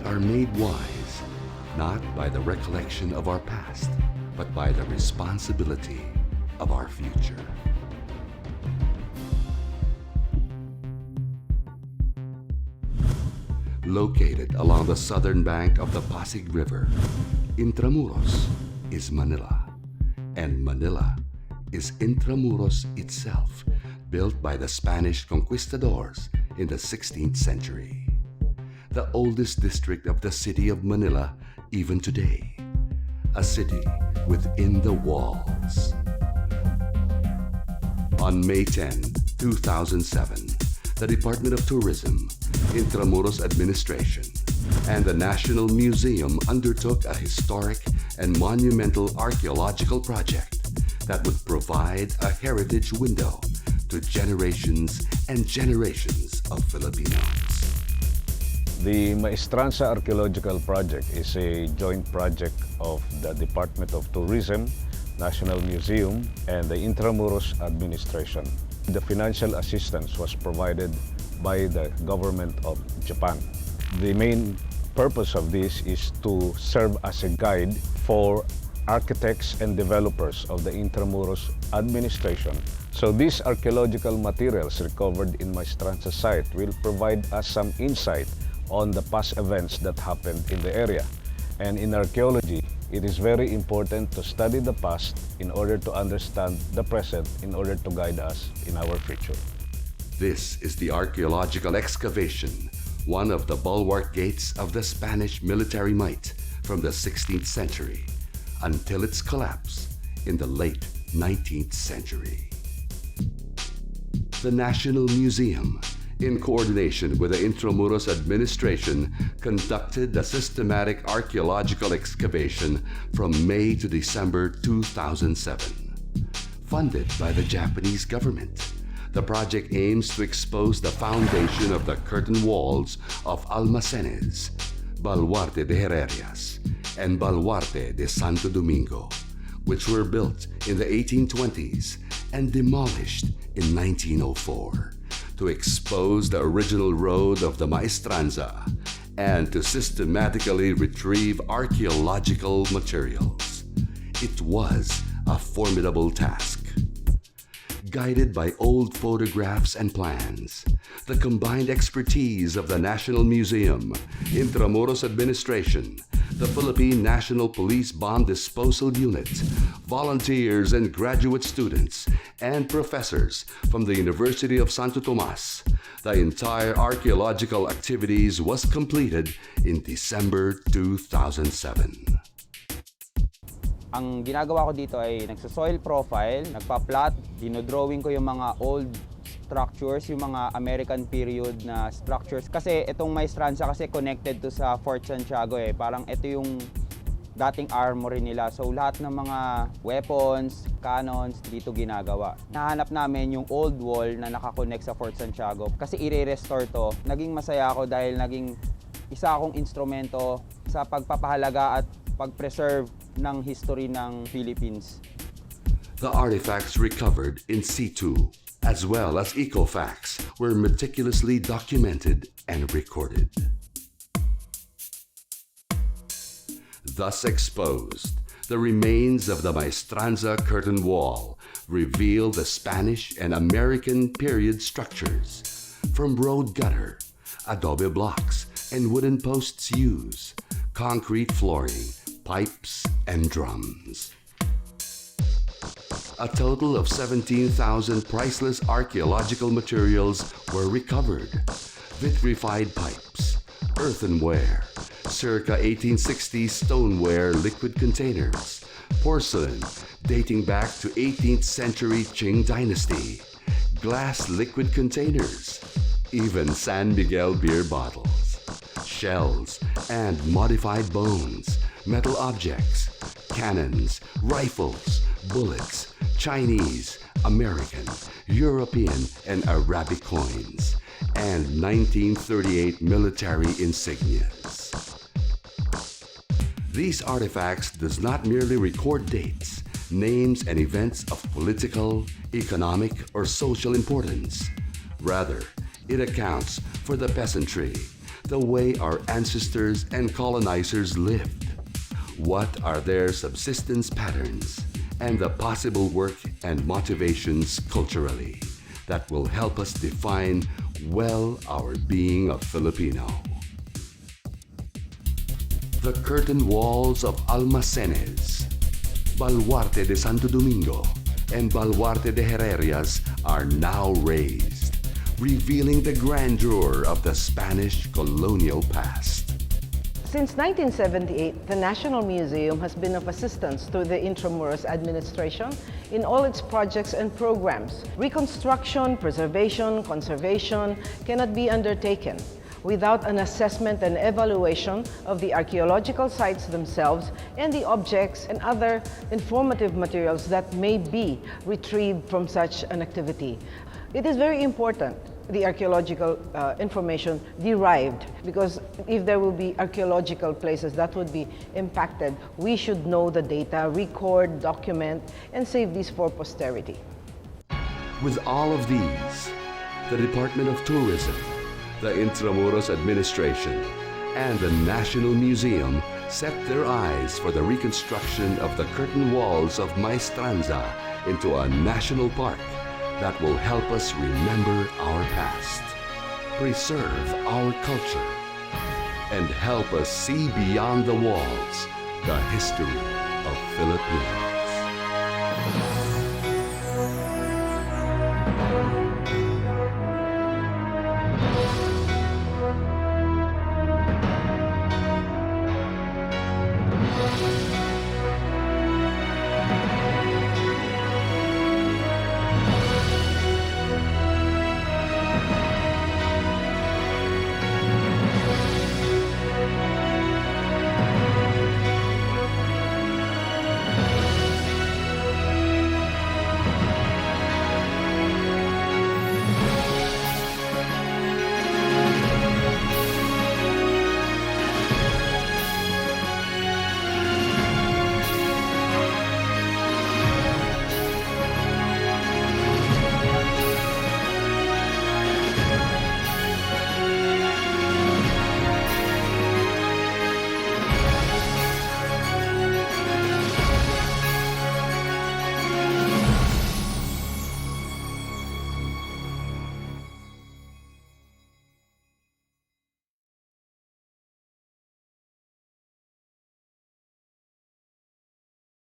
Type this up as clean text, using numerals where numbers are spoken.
are made wise not by the recollection of our past, but by the responsibility of our future. Located along the southern bank of the Pasig River, Intramuros is Manila, and Manila is Intramuros itself, built by the Spanish conquistadors in the 16th century. The oldest district of the city of Manila even today, a city within the walls. On May 10, 2007, the Department of Tourism, Intramuros Administration, and the National Museum undertook a historic and monumental archaeological project that would provide a heritage window to generations and generations of Filipinos. The Maestranza Archaeological Project is a joint project of the Department of Tourism, National Museum, and the Intramuros Administration. The financial assistance was provided by the government of Japan. The main purpose of this is to serve as a guide for architects and developers of the Intramuros administration. So these archaeological materials recovered in Maestranza site will provide us some insight on the past events that happened in the area. And in archaeology, it is very important to study the past in order to understand the present, in order to guide us in our future. This is the archaeological excavation, one of the bulwark gates of the Spanish military might from the 16th century until its collapse in the late 19th century. The National Museum, in coordination with the Intramuros administration, conducted the systematic archaeological excavation from May to December 2007. Funded by the Japanese government, the project aims to expose the foundation of the curtain walls of Almacenes, Baluarte de Herrerias, and Baluarte de Santo Domingo, which were built in the 1820s and demolished in 1904. To expose the original road of the Maestranza and to systematically retrieve archaeological materials. It was a formidable task. Guided by old photographs and plans, the combined expertise of the National Museum, Intramuros Administration, the Philippine National Police Bomb Disposal Unit, volunteers and graduate students, and professors from the University of Santo Tomas, the entire archaeological activities was completed in December 2007. Ang ginagawa ko dito ay nagsa-soil profile, nagpa-plot, dinodrawing ko yung mga old structures, yung mga American period na structures. Kasi itong Maestranza kasi connected to sa Fort Santiago eh. Parang ito yung dating armory nila. So lahat ng mga weapons, cannons, dito ginagawa. Nahanap namin yung old wall na nakakonect sa Fort Santiago. Kasi i-restore to. Naging masaya ako dahil naging isa akong instrumento sa pagpapahalaga at pag-preserve ng history ng Philippines. The artifacts recovered in situ, as well as ecofacts, were meticulously documented and recorded. Thus exposed, the remains of the Maestranza curtain wall reveal the Spanish and American period structures, from road gutter, adobe blocks, and wooden posts used, concrete flooring, pipes, and drums. A total of 17,000 priceless archaeological materials were recovered. Vitrified pipes, earthenware, circa 1860 stoneware liquid containers, porcelain dating back to 18th century Qing dynasty, glass liquid containers, even San Miguel beer bottles, shells, and modified bones, metal objects, cannons, rifles, bullets, Chinese, American, European, and Arabic coins, and 1938 military insignias. These artifacts does not merely record dates, names, and events of political, economic, or social importance. Rather, it accounts for the peasantry, the way our ancestors and colonizers lived. What are their subsistence patterns and the possible work and motivations culturally that will help us define well our being a Filipino. The curtain walls of Almacenes, Baluarte de Santo Domingo, and Baluarte de Herrerias are now raised, revealing the grandeur of the Spanish colonial past. Since 1978, the National Museum has been of assistance to the Intramuros administration in all its projects and programs. Reconstruction, preservation, conservation cannot be undertaken without an assessment and evaluation of the archaeological sites themselves and the objects and other informative materials that may be retrieved from such an activity. It is very important, the archaeological information derived, because if there will be archaeological places that would be impacted, we should know the data, record, document, and save these for posterity. With all of these, the Department of Tourism, the Intramuros administration, and the National Museum set their eyes for the reconstruction of the curtain walls of Maestranza into a national park that will help us remember our past, preserve our culture, and help us see beyond the walls the history of Filipinos.